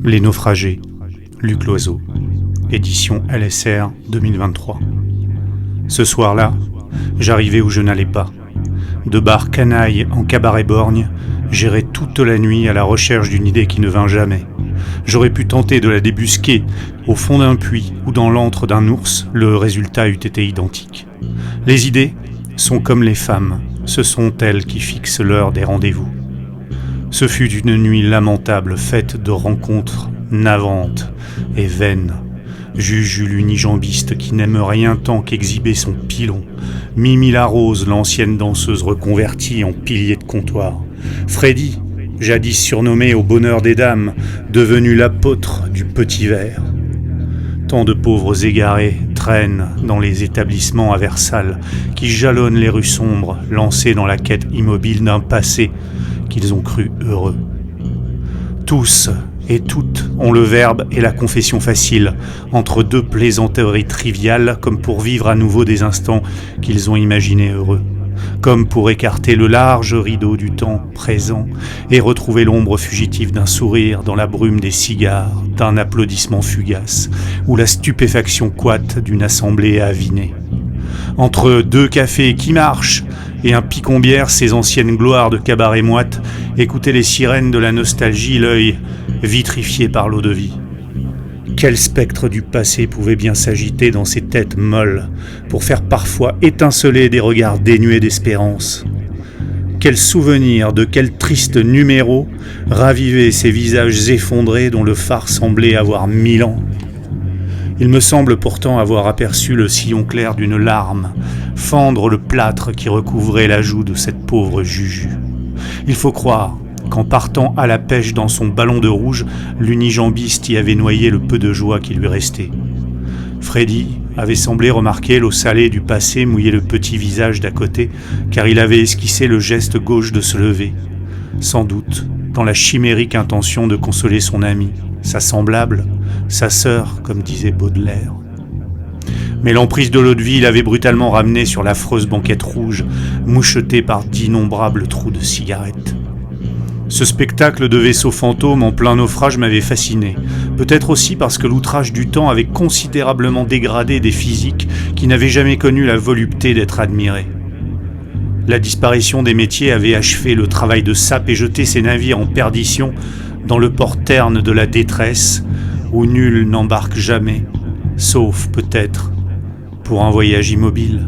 Les naufragés, Luc Loiseau, édition LSR 2023. Ce soir-là, j'arrivais où je n'allais pas. De bar canaille en cabaret borgne, j'errais toute la nuit à la recherche d'une idée qui ne vint jamais. J'aurais pu tenter de la débusquer au fond d'un puits ou dans l'antre d'un ours, le résultat eût été identique. Les idées sont comme les femmes, ce sont elles qui fixent l'heure des rendez-vous. Ce fut une nuit lamentable, faite de rencontres navantes et vaines. Juju l'unijambiste qui n'aime rien tant qu'exhiber son pilon. Mimi la Rose, l'ancienne danseuse reconvertie en pilier de comptoir. Freddy, jadis surnommé au bonheur des dames, devenu l'apôtre du petit verre. Tant de pauvres égarés traînent dans les établissements à Versailles, qui jalonnent les rues sombres, lancés dans la quête immobile d'un passé qu'ils ont cru heureux. Tous et toutes ont le verbe et la confession facile, entre deux plaisanteries triviales, comme pour vivre à nouveau des instants qu'ils ont imaginés heureux, comme pour écarter le large rideau du temps présent et retrouver l'ombre fugitive d'un sourire dans la brume des cigares, d'un applaudissement fugace, ou la stupéfaction coite d'une assemblée avinée. Entre deux cafés qui marchent et un picombière, ces anciennes gloires de cabaret moite, écouter les sirènes de la nostalgie, l'œil vitrifié par l'eau de vie. Quel spectre du passé pouvait bien s'agiter dans ces têtes molles pour faire parfois étinceler des regards dénués d'espérance? Quel souvenir de quel triste numéro ravivait ces visages effondrés dont le phare semblait avoir 1000 ans? Il me semble pourtant avoir aperçu le sillon clair d'une larme fendre le plâtre qui recouvrait la joue de cette pauvre Juju. Il faut croire qu'en partant à la pêche dans son ballon de rouge, l'unijambiste y avait noyé le peu de joie qui lui restait. Freddy avait semblé remarquer l'eau salée du passé mouiller le petit visage d'à côté, car il avait esquissé le geste gauche de se lever, sans doute dans la chimérique intention de consoler son ami, sa semblable, sa sœur, comme disait Baudelaire. Mais l'emprise de l'eau-de-vie l'avait brutalement ramené sur l'affreuse banquette rouge, mouchetée par d'innombrables trous de cigarettes. Ce spectacle de vaisseau fantôme en plein naufrage m'avait fasciné, peut-être aussi parce que l'outrage du temps avait considérablement dégradé des physiques qui n'avaient jamais connu la volupté d'être admirées. La disparition des métiers avait achevé le travail de sape et jeté ces navires en perdition dans le port terne de la détresse, où nul n'embarque jamais, sauf peut-être pour un voyage immobile.